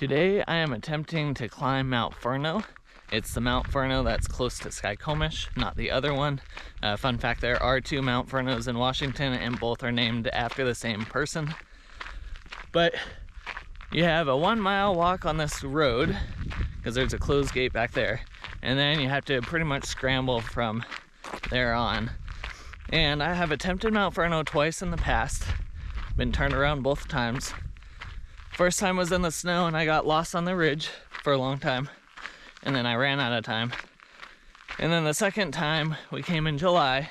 Today I am attempting to climb Mt Fernow. It's the Mt Fernow that's close to Skycomish, not the other one. Fun fact, there are two Mt Fernows in Washington and both are named after the same person. But you have a 1 mile walk on this road because there's a closed gate back there. And then you have to pretty much scramble from there on. And I have attempted Mt Fernow twice in the past. Been turned around both times. First time was in the snow and I got lost on the ridge for a long time. And then I ran out of time. And then the second time we came in July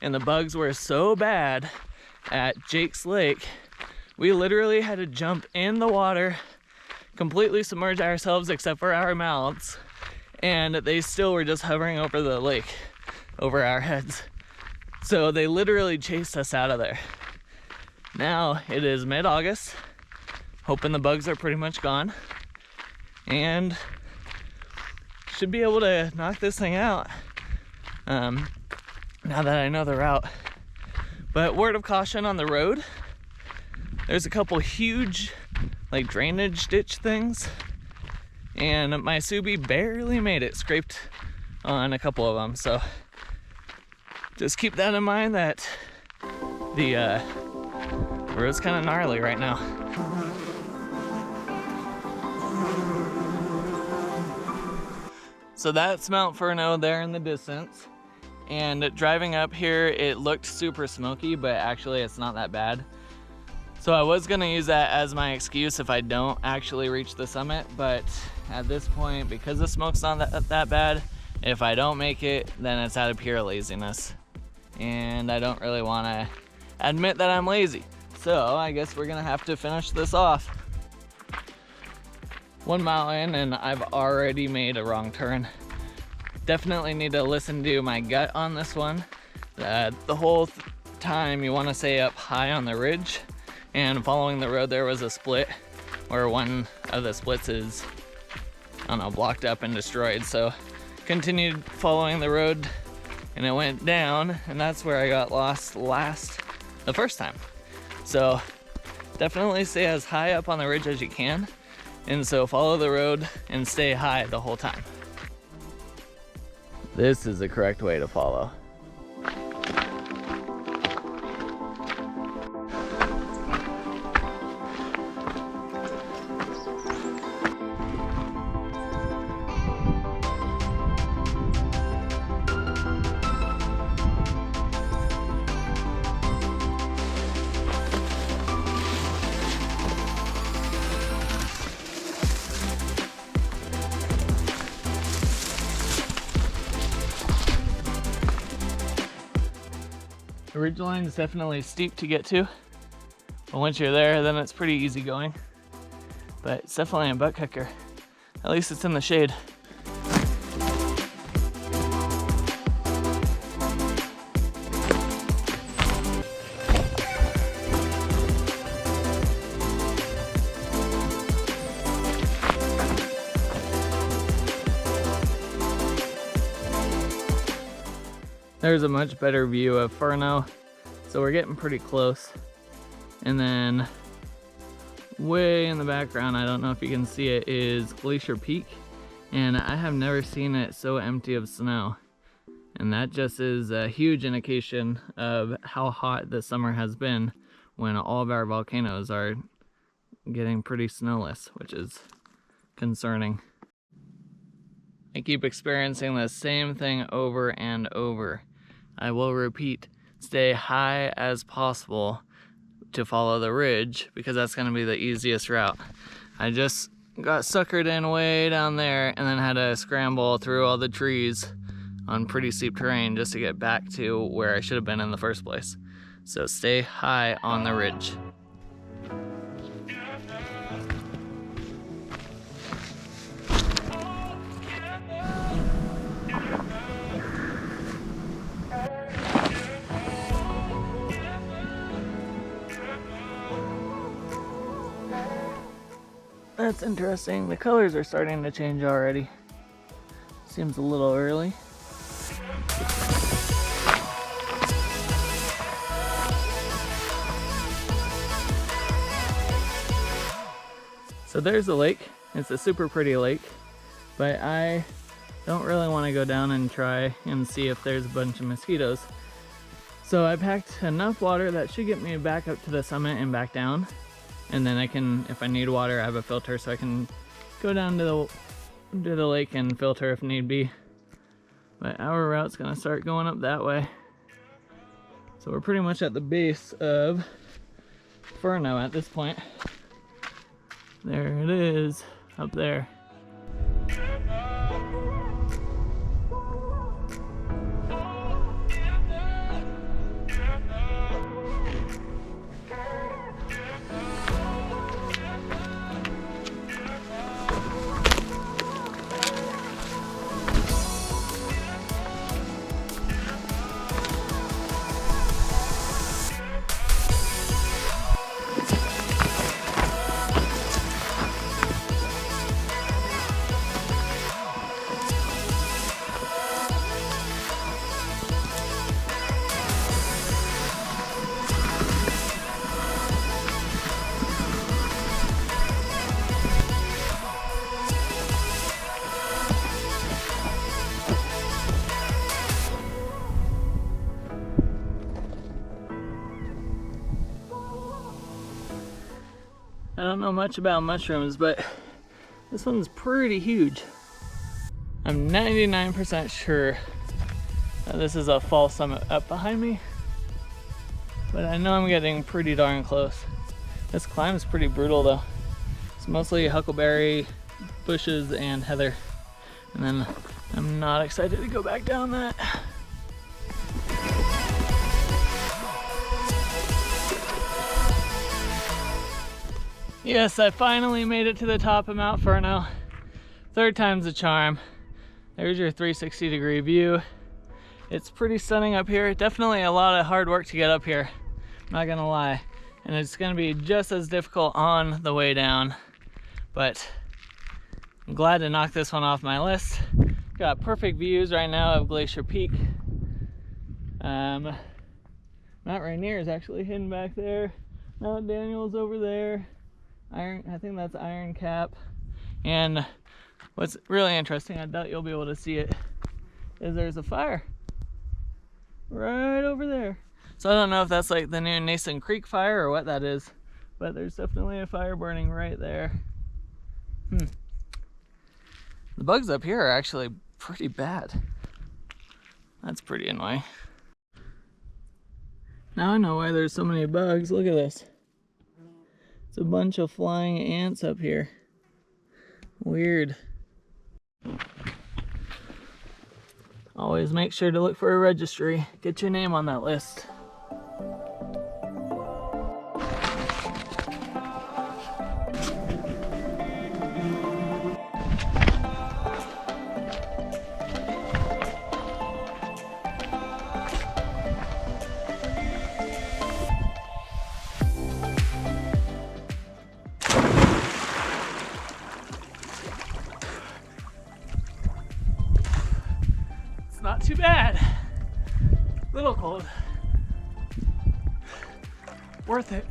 and the bugs were so bad at Jake's Lake, we literally had to jump in the water, completely submerge ourselves except for our mouths, and they still were just hovering over the lake, over our heads. So they literally chased us out of there. Now it is mid-August, hoping the bugs are pretty much gone, and should be able to knock this thing out now that I know the route. But word of caution on the road, there's a couple huge like drainage ditch things, and my Subi barely made it, scraped on a couple of them. So just keep that in mind, that the road's kind of gnarly right now. So that's Mt Fernow there in the distance. And driving up here, it looked super smoky, but actually it's not that bad. So I was gonna use that as my excuse if I don't actually reach the summit, but at this point, because the smoke's not that bad, if I don't make it, then it's out of pure laziness. And I don't really wanna admit that I'm lazy. So I guess we're gonna have to finish this off. 1 mile in and I've already made a wrong turn. Definitely need to listen to my gut on this one. The whole time you want to stay up high on the ridge, and following the road there was a split where one of the splits is, I don't know, blocked up and destroyed. So continued following the road and it went down, and that's where I got lost the first time. So definitely stay as high up on the ridge as you can. And so follow the road and stay high the whole time. This is the correct way to follow. The ridgeline is definitely steep to get to, but once you're there, then it's pretty easy going. But it's definitely a butt kicker. At least it's in the shade. There's a much better view of Fernow, so we're getting pretty close. And then way in the background, I don't know if you can see it, is Glacier Peak, and I have never seen it so empty of snow. And that just is a huge indication of how hot the summer has been, when all of our volcanoes are getting pretty snowless, which is concerning. I keep experiencing the same thing over and over. I will repeat, stay high as possible to follow the ridge, because that's going to be the easiest route. I just got suckered in way down there and then had to scramble through all the trees on pretty steep terrain just to get back to where I should have been in the first place. So stay high on the ridge. That's interesting. The colors are starting to change already. Seems a little early. So there's the lake. It's a super pretty lake, but I don't really want to go down and try and see if there's a bunch of mosquitoes. So I packed enough water that should get me back up to the summit and back down. And then I can, if I need water, I have a filter so I can go down to the lake and filter if need be. But our route's gonna start going up that way. So we're pretty much at the base of Fernow at this point. There it is, up there. I don't know much about mushrooms, but this one's pretty huge. I'm 99% sure that this is a fall summit up behind me, but I know I'm getting pretty darn close. This climb is pretty brutal though. It's mostly huckleberry bushes and heather, and then I'm not excited to go back down that. Yes, I finally made it to the top of Mt Fernow. Third time's the charm. There's your 360-degree view. It's pretty stunning up here. Definitely a lot of hard work to get up here, not gonna lie. And it's gonna be just as difficult on the way down. But I'm glad to knock this one off my list. Got perfect views right now of Glacier Peak. Mount Rainier is actually hidden back there. Mount Daniel's over there. I think that's Iron Cap. And what's really interesting, I doubt you'll be able to see it, is there's a fire right over there. So I don't know if that's like the new Nason Creek fire or what that is, but there's definitely a fire burning right there. The bugs up here are actually pretty bad. That's pretty annoying. Now I know why there's so many bugs. Look at this. It's a bunch of flying ants up here. Weird. Always make sure to look for a registry. Get your name on that list. Not too bad. Little cold. Worth it.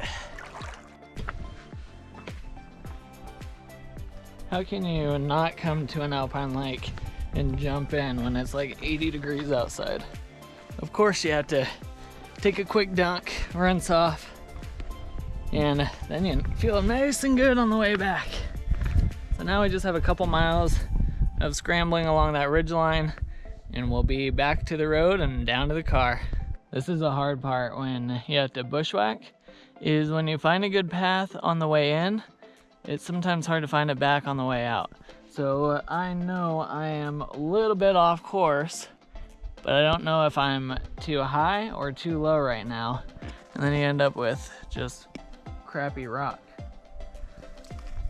How can you not come to an alpine lake and jump in when it's like 80 degrees outside? Of course you have to take a quick dunk, rinse off, and then you feel nice and good on the way back. So now we just have a couple miles of scrambling along that ridge line, and we'll be back to the road and down to the car. This is the hard part when you have to bushwhack, is when you find a good path on the way in, it's sometimes hard to find it back on the way out. So I know I am a little bit off course, but I don't know if I'm too high or too low right now. And then you end up with just crappy rock.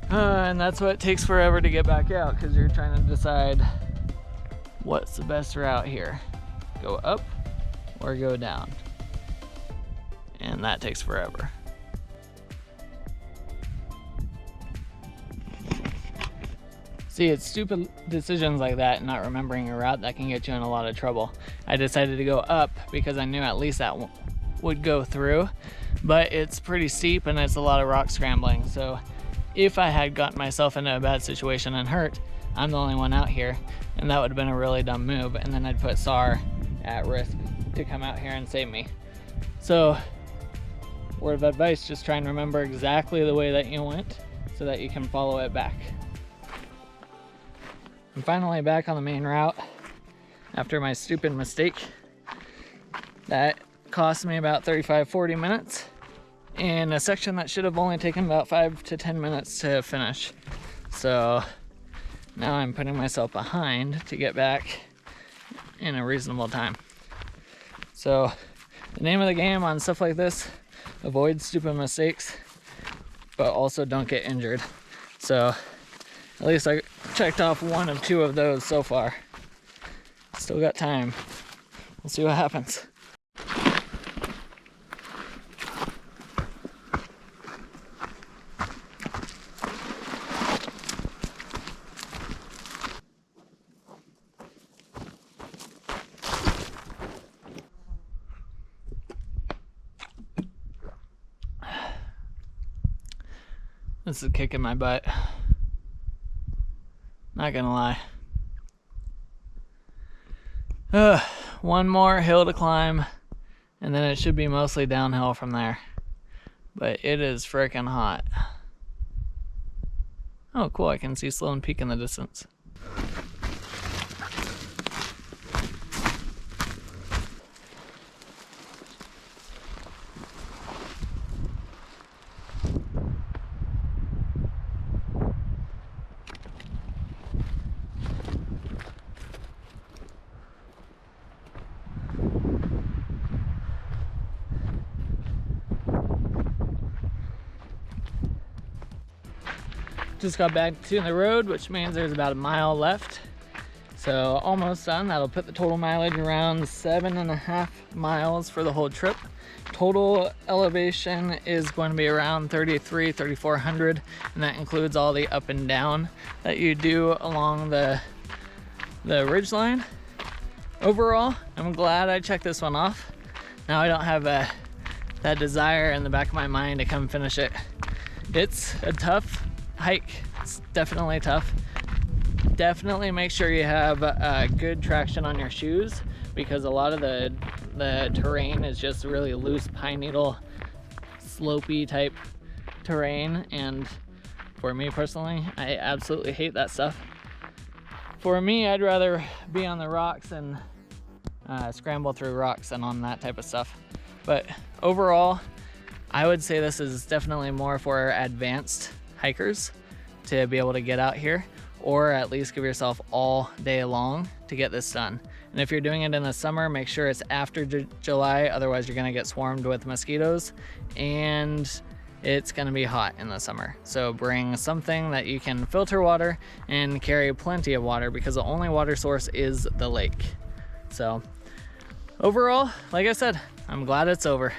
And that's what takes forever to get back out, because you're trying to decide what's the best route here. Go up or go down. And that takes forever. See, it's stupid decisions like that and not remembering your route that can get you in a lot of trouble. I decided to go up because I knew at least that would go through, but it's pretty steep and it's a lot of rock scrambling. So if I had gotten myself into a bad situation and hurt, I'm the only one out here, and that would have been a really dumb move, and then I'd put SAR at risk to come out here and save me. So, word of advice, just try and remember exactly the way that you went so that you can follow it back. I'm finally back on the main route after my stupid mistake. That cost me about 35-40 minutes in a section that should have only taken about 5 to 10 minutes to finish. So now I'm putting myself behind to get back in a reasonable time. So the name of the game on stuff like this, avoid stupid mistakes, but also don't get injured. So at least I checked off 1 of 2 of those so far. Still got time. We'll see what happens. This is kicking my butt. Not gonna lie. One more hill to climb, and then it should be mostly downhill from there. But it is freaking hot. Oh, cool, I can see Sloan Peak in the distance. Just got back to the road, which means there's about a mile left. So almost done. That'll put the total mileage around 7.5 miles for the whole trip. Total elevation is going to be around 3,400, and that includes all the up and down that you do along the ridge line. Overall, I'm glad I checked this one off. Now I don't have that desire in the back of my mind to come finish it. It's a tough hike. It's definitely tough. Definitely make sure you have good traction on your shoes, because a lot of the terrain is just really loose pine needle, slopey type terrain, and for me personally, I absolutely hate that stuff. For me, I'd rather be on the rocks and scramble through rocks than on that type of stuff. But overall, I would say this is definitely more for advanced hikers to be able to get out here, or at least give yourself all day long to get this done. And if you're doing it in the summer, make sure it's after July, otherwise you're gonna get swarmed with mosquitoes, and it's gonna be hot in the summer. So bring something that you can filter water and carry plenty of water, because the only water source is the lake. So overall, like I said, I'm glad it's over.